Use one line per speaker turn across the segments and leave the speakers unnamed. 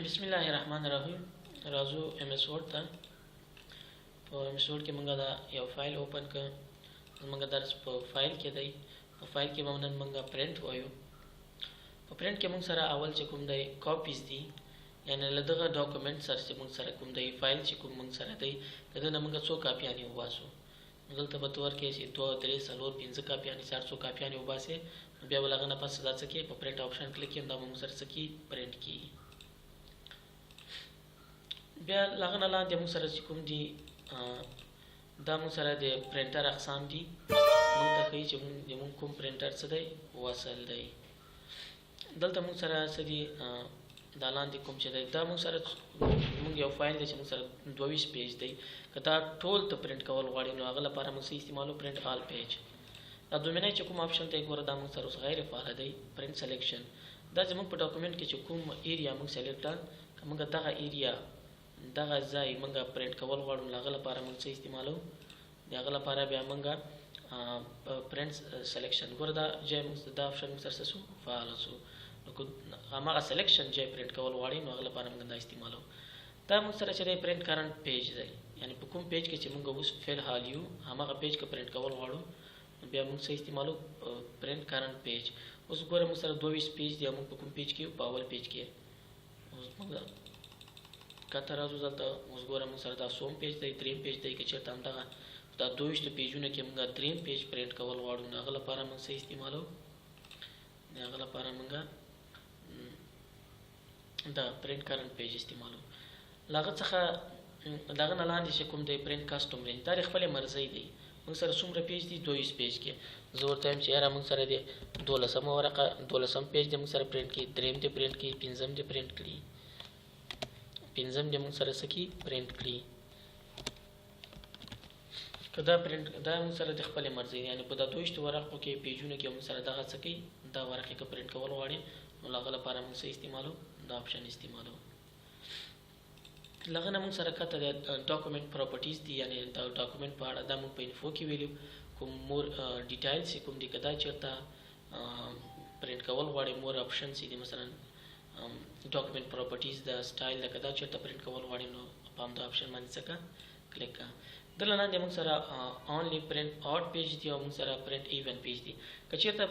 بسم الله الرحمن الرحیم. راځو ام اس ورډ ته. په ام اس ورډ کې موږ دا یو فایل اوپن کړ. موږ درس په فایل کې دی. په فایل کې موږ پرینټ وایو. په پرینټ کې موږ سره اول چې کوم دی کاپیز دي، یعنی لدغه ډاکومنٹ سره چې موږ سره کوم دی فایل چې کوم موږ سره دی دغه نه موږ څو کاپیانې وباسو. دلته په تور کې چې 2 3 4 5 کاپیانې 400 کاپیانې وباسي. بیا ولغه نه پس دا څه کې په پرینټ آپشن کلیک کړئ، دا موږ سره څه کې پرینټ کی. بیا لغه نه لاندې موږ سره چې کوم دي دا موږ سره د پرینټر اقسام دي. موږ ته کوي چې موږ کوم پرینټر څه دی وصل دی. دلته موږ سره څه دي دا لاندې کوم چې دی دا موږ سره موږ یو فایل دی چې موږ سره 22 پیج دی. که دا ټول ته پرینټ کول غواړي نو هغه لپاره موږ استعمالو پرینټ آل پیج. دا دومینه چې کوم آپشن ته ګوره دا موږ سره اوس غیر فعال دی پرینټ سلیکشن. دا زموږ په ډاکومنٹ کې چې کوم ایریا موږ سلیکټ کړه موږ دغه ایریا دغه ځای موږ پرینټ کول غواړو هغه لپاره موږ څه استعمالو دغه لپاره بیا موږ پرینټ سلیکشن ګوره دا ځای موږ دا آپشن موږ سره څه فعال شو. نو هغه سلیکشن ځای پرینټ کول غواړي نو هغه لپاره موږ دا استعمالو. دا موږ سره چې پرینټ کرنٹ پیج دی، یعنی په کوم پیج کې چې موږ اوس فعل حال یو هغه پیج کې پرینټ کول غواړو بیا موږ څه استعمالو پرینټ کرنٹ پیج. اوس ګوره موږ سره 22 پیج دی، موږ په کوم پیج کې په اول پیج کې اوس موږ کته راځو دلته اوس ګوره موږ سره دا سوم پیج دی دریم پیج دی که چېرته همدغه دا 22 پیجونه کې موږ دریم پیج پرینټ کول غواړو نو هغه لپاره موږ څه استعمالو هغه لپاره موږ دا پرینټ کرنٹ پیج استعمالو. لاغه څخه دغه نه لاندې چې کوم دی پرینټ کسټم رینج دا خپل مرزي دی. موږ سره څومره پیج دي 22 پیج کې زه ورته وایم چې یاره موږ سره دی 12 ورقه 12 پیج دی موږ سره پرینټ کی، دریم دی پرینټ کی، پنځم دی پرینټ کړي، پنځم دی موږ سره سکی پرینټ کړي. کدا پرینټ دا موږ سره د خپل مرزي یعنی په 22 ورقو کې پیجونه کې موږ سره دغه سکی دا ورقه کې پرینټ کول غواړي نو هغه لپاره موږ استعمالو دا آپشن استعمالو. لغه نه موږ سره کته د ډاکومنٹ پراپرټیز دي، یعنی دا ډاکومنٹ په اړه دا موږ په انفو کې ویلو کوم مور ډیټیلز کوم دي کدا چرته پرینټ کول غواړي مور آپشنز دي مثلا ډاکومنٹ پراپرټیز دا سټایل دا کدا چرته پرینټ کول غواړي نو په هم دا آپشن باندې څکا کلیک کا. دلته لاندې موږ سره اونلی پرینټ آوټ پیج دی او موږ سره پرینټ ایون پیج دی. که چیرته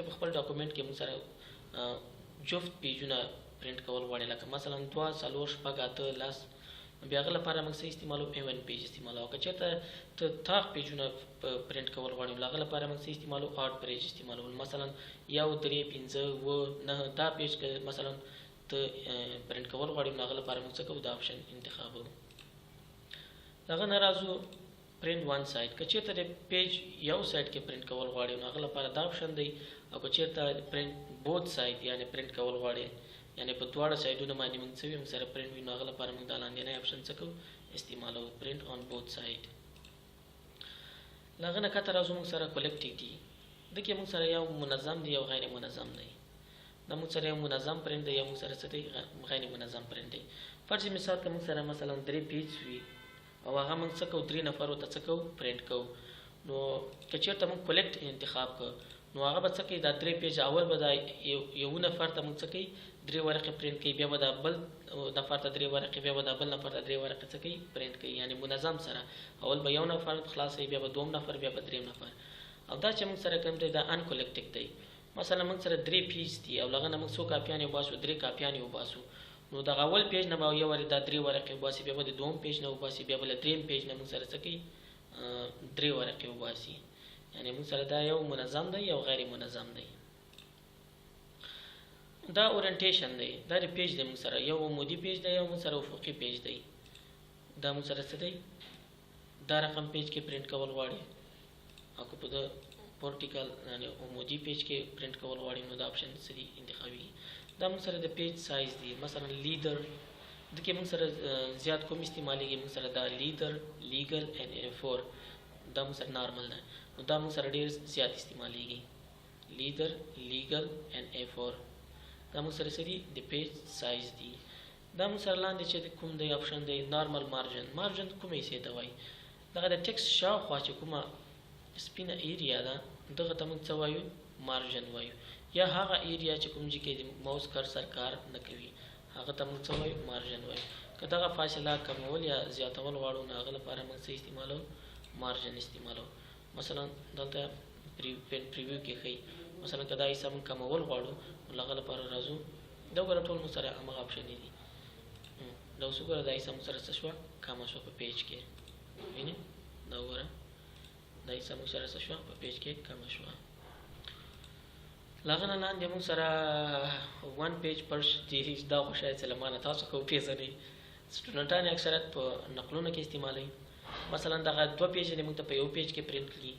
په خپل ډاکومنٹ کې موږ سره جفت پیجونه پرینټ کول غواړي لکه مثلا 2 4 شپږ اته لاس بیا هغه لپاره موږ استعمالو ایون پیج استعمالو. که چېرته ته تاق پیجونه پرینټ کول غواړي هغه لپاره موږ استعمالو آوټ پیج استعمالو. مثلا 1 3 5 و 9 دا پیج که مثلا ته پرینټ کول غواړي هغه لپاره موږ څه کوو دا آپشن انتخابو. دغه نه راځو پرینټ وان سایډ. که چېرته د پیج یو سایډ کې پرینټ کول غواړي هغه لپاره دا آپشن دی. او که چېرته پرینټ بوث سایډ یعنی پرینټ کول غواړي یعنی په دواړه سایډونو باندې موږ څه ویم سره پرینټ وینو هغه لپاره موږ دا لاندې نه آپشن څه کوو استعمالو پرینټ آن بوث سایډ. لغه نه کته راځو موږ سره کلیکټیو دي دغه موږ سره یو منظم دی او غیر منظم دی. دا موږ سره یو منظم پرینټ دی یا موږ سره څه دی غیر منظم پرینټ دی. فرض مثال که موږ سره مثلا 3 پیج وي او هغه موږ څه کوو 3 نفر ته څه کوو پرینټ کوو نو که چېرته موږ کلیکټ انتخاب کړو نو هغه به څه کوي دا 3 پیج اول به دا یو نفر ته موږ څه کوي 3 ورقې پرینټ کوي بیا به دا بل نفر ته 3 ورقې بیا به دا بل نفر ته 3 ورقې څه کوي پرینټ کوي یعنی منظم سره اول به یو نفر خلاصوي بیا به دوم نفر بیا به دریم نفر. او دا چې موږ سره کوم دی دا ان کلیکټیک دی. مثلا موږ سره 3 پیج دي او لغه نه موږ څو کاپیانې وباسو 3 کاپیانې وباسو نو دا اول پیج نه به یو ور دا 3 ورقې وباسي بیا به د دوم پیج نه وباسي بیا به د دریم پیج نه موږ سره څه کوي 3 ورقې وباسي. یعنی موږ سره دا یو منظم دی یو غیر منظم دی. دا اورینټیشن دی دا د پیج دی موږ سره یو عمودي پیج دی یو موږ سره افقي پیج دی. دا موږ سره څه دی دا رقم پیج کې پرینټ کول غواړي او که په د ورټیکل یعنی عمودي پیج کې پرینټ کول غواړي نو دا آپشن سری انتخابي. دا موږ سره د پیج سایز دی مثلا لیډر دغه موږ سره زیات کوم استعماليږي موږ سره دا لیډر لیګل ان A4 دا موږ سره نارمل ده نو دا موږ سره ډیر زیات استعماليږي لیډر لیګل ان A4. دا موږ سره سری د پیج سایز دی. دا موږ سره لاندې چې کوم دی آپشن دی نارمل مارجن. مارجن کومه یې ته وایي دغه د ټیکست شاوخوا چې کومه سپینه ایریا ده دغه ته موږ څه وایو مارجن وایو یا هغه ایریا چې کوم چې کې د ماوس کرسر کار نه کوي هغه ته موږ څه وایو مارجن وایو. که دغه فاصله کمول یا زیاتول غواړو نو هغه لپاره موږ څه استعمالو مارجن استعمالو. مثلا دلته پریویو کې ښیي مثلا که دا حصه موږ کمول غواړو نو هغه لپاره راځو دا وګوره ټول موږ سره همغه اپشن دي. دا اوس وګوره دا حصه موږ سره څه شوه کمه شوه په پیج کې وینئ دا وګوره دا حصه موږ سره څه شوه په پیج کې کمه شوه. له هغه نه لاندې موږ سره 1 پیج پر سیریز دا خو شاید څه له ما نه تاسو خو وپېژنئ سټوډنټان اکثریت په نقلونو کې استعمالوي. مثلا دغه 2 پیجونه موږ ته په یو پیج کې پرنټ کړي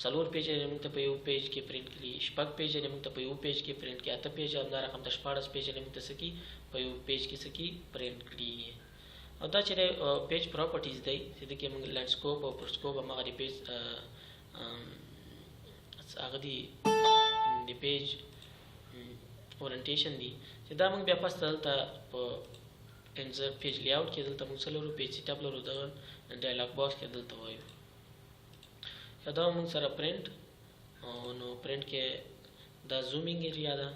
4 پیجونه موږ ته په یو پیج کې پرنټ کړي 6 پیجونه موږ ته په یو پیج کې پرنټ کړي 8 پیج همدا رقم د 14 پیجونه موږ ته څه کړي په یو پیج کې څه کړي پرنټ کړي. او دا چې پیج پراپرټیز دی چې دغه موږ لینډسکوپ او پرسکوپ هغه د پیج هغه دی د پیج اورینټیشن دی چې دا موږ بیا پس دلته په انزر پیج لیاوټ کې دلته موږ څلورو پیج سیټ اپ لرو دغه ډایلاګ باکس کې دلته وایو دا موږ سره پرنټ نو پرنټ کې دا زومینګ ایریا ده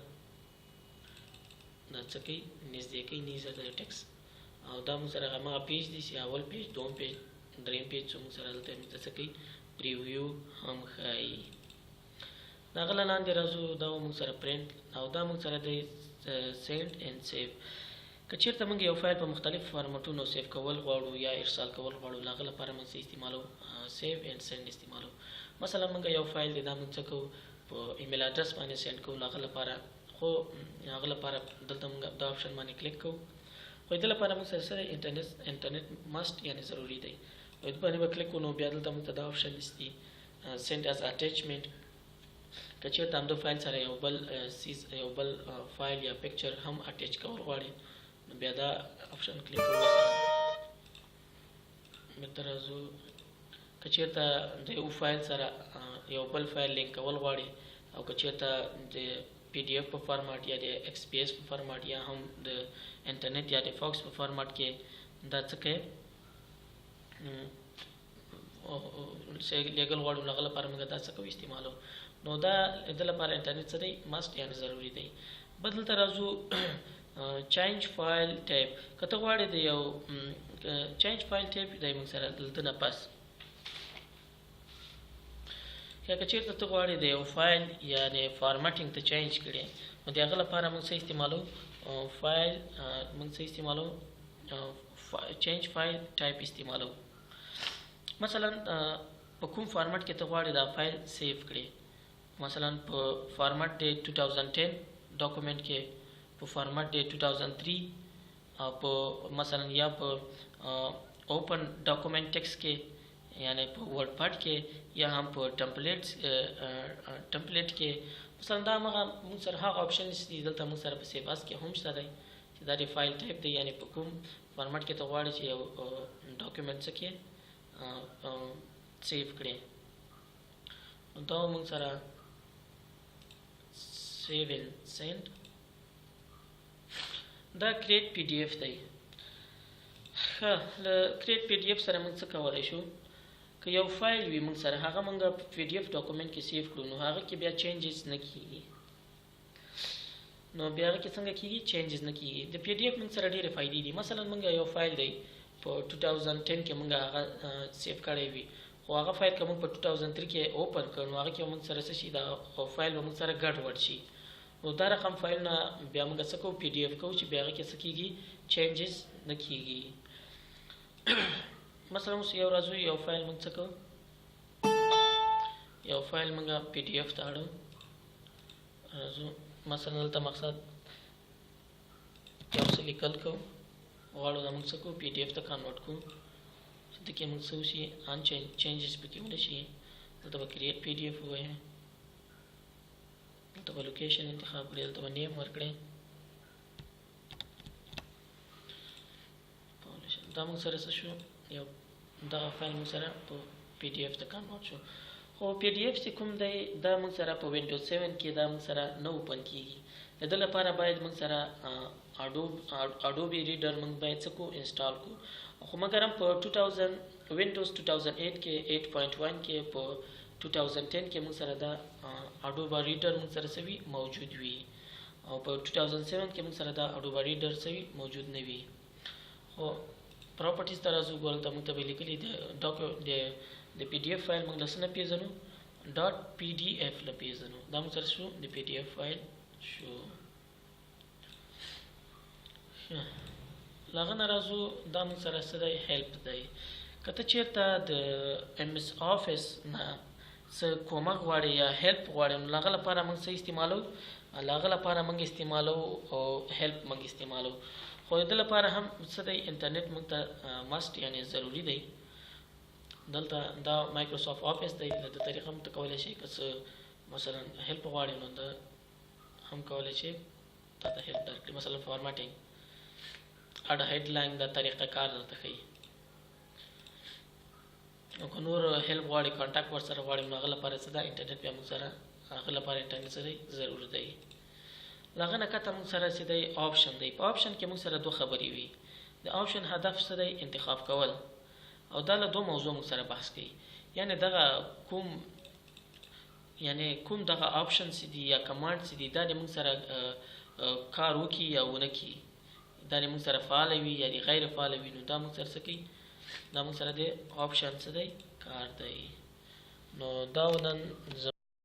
دا څه کوي نږدې کوي نیزه د ټیکس او دا موږ سره هغه پیج دی چې اول پیج دوم پیج دریم پیج چې موږ سره دلته موږ څه کوي پریویو هم ښایي. دا غل لاندې راځو دا موږ سره پرنټ او دا موږ سره د سیند اینڈ سیو. که چیرته موږ یو فایل په مختلف فارمټونو سیو کول غواړو یا ارسال کول غواړو هغه لپاره موږ استعمالو سیو اینڈ سیند استعمالو. مثلا موږ یو فایل دی دا موږ څه کوو په ایمیل اډرس باندې سینډ کوو هغه لپاره خو هغه لپاره دلته موږ دا آپشن باندې کلیک کوو خو د لپاره موږ سره انټرنیټ ماست یعنی ضروری دی. د باندې به کلیک کوو نو بیا دلته موږ ته دا آپشن دي سینډ از اټیچمنټ. که چیرته همدو فایل سره یو بل فایل یا پکچر هم اټیچ کول غواړي نو بیا دا آپشن کلیک کوو. بهتر راځو که چیرته د یو فایل سره یو بل فایل لینک کول غواړي او که چیرته د پی ډي اف په فارمات یا د ایکس پی ایس په فارمات یا هم د انټرنیټ یا د فاکس په فارمات کې دا څه کوي لیګل غواړو هغه لپاره موږ دا څه کوو استعمالو. نو دا د لپاره انټرنیټ څه دی ماست یعنی ضروری دی. بدل ته راځو چینج فایل ټایپ. که ته غواړې د یو چینج فایل ټایپ دی موږ سره دلته نه پاس که چیرته ته غواړې د یو فایل یا د فارمټینګ ته چینج کړي نو د هغه لپاره موږ څه استعمالو فایل موږ څه استعمالو چینج فایل ټایپ استعمالو. مثلا په کوم فارمټ کې ته غواړې دا فایل سیو کړي مثلا په فارمټ د 2010 ډاکومنټ کې په فارمټ د 2003 او په مثلا یا په اوپن ډاکومنټ ټیکس کې یعنی په ورډ پاډ کې یا هم په ټمپلیټ کې مثلا دا موږ سره هغه آپشنز دي دلته موږ سره په سیو اس کې هم شته دی چې دا د فایل ټایپ دی یعنی په کوم فارمټ کې ته غواړې چې یو ډاکومنټ څه کې سیو کړي دا موږ سره سیو اینڈ سینډ. دا کریټ پی ډي اف دی. ښه له کریټ پی ډي اف سره موږ څه کولی شو که یو فایل وي موږ سره هغه موږ په پی ډي اف ډاکومنټ کې سیو کړو نو هغه کې بیا چینجز نه کیږي. نو بیا هغه کې څنګه کیږي چینجز نه کیږي. د پی ډي اف موږ سره ډېرې فایدې دي. مثلا موږ یو فایل دی په 2010 کې موږ هغه سیو کړی وي خو هغه فایل که موږ په 2003 کې اوپن کړو نو هغه کې موږ سره څه شي دا فایل به موږ سره ګډ وډ شي نو دا رقم فایل نه بیا موږ څه کوو پی ډي اف کوو چې بیا هغه کې څه کیږي چینجز نه کیږي. مثلا اوس یو راځو یو فایل موږ څه کوو یو فایل موږ پی ډي اف ته اړو راځو مثلا دلته مقصد یو څه لیکل کوو غواړو دا موږ څه کوو پی ډي اف ته کنورټ کوو چې دکې موږ څه وشي ان چینجز پکې ونشي. دلته به کریټ پی ډي اف ووایو دلته به لوکیشن انتخاب کړئ دلته به نیم ورکړئ دا موږ سره څه شو یو دغه فایل موږ سره په پی ډي اف ته کنورټ شو. خو پی ډي اف چې کوم دی دا موږ سره په وینډوز 7 کې دا موږ سره نه اوپن کیږي. د دې لپاره باید موږ سره اډوبي ریډر موږ باید څه کو انسټال کو خو مګر هم په 2000 وینډوز 2008 کې 8.1 کې په 2010 کې موږ سره دا اډوبي ریډر موږ سره سوي موجود وي او په 2007 کې موږ سره دا اډوبه ریډر سوي موجود نه وي. خو پراپرټیز ته راځو، ګورل ته موږ ته به لیکلي د پی ډي اف فایل موږ لسنه پیژنو ډاټ پی ډي اف له پیژنو، دا موږ سره شو د پی ډي اف فایل شو. لاغه نه راځو، دا موږ سره څه دی هیلپ دی. کته چیرته د ایم اس افیس نه څه کومک غواړي یا هیلپ غواړي، نو لاغه لپاره موږ څه استعمالو، لاغه لپاره موږ استعمالو او هیلپ موږ استعمالو. خو د لپاره هم څه دی انټرنیټ موږ ته ماست یعنی ضروری دی. دلته دا مایکروسافټ افیس دی، د طریقه موږ کولای شي که څه مثلا هیلپ غواړي نو دا هم کولای شي تاسو هیلپ درکړي. مثلا فارمټینګ اډ هیډلاین دا طریقه کار درته کوي. او که نور هیلپ غواړي کانټاکټ ورسره غواړي نو هغه لپاره څه ده انټرنیټ بیا موږ سره هغه لپاره انټرنیټ سره ضرور دی. لاغه نه کته موږ سره څه دی آپشن دی. په آپشن کې موږ سره دوه خبرې وي. د آپشن هدف څه دی انتخاب کول، او دا له دوه موضوع موږ سره بحث کوي. یعنی دغه کوم دغه آپشن سي دي یا کمانډ سي دي دا د موږ سره کار وکي یا ونه کی، دا د موږ سره فعال وي یا غیر فعال وي، نو دا موږ سره څه کوي، دا موږ سره د آپشن څه دی کار دی. نو دا ونن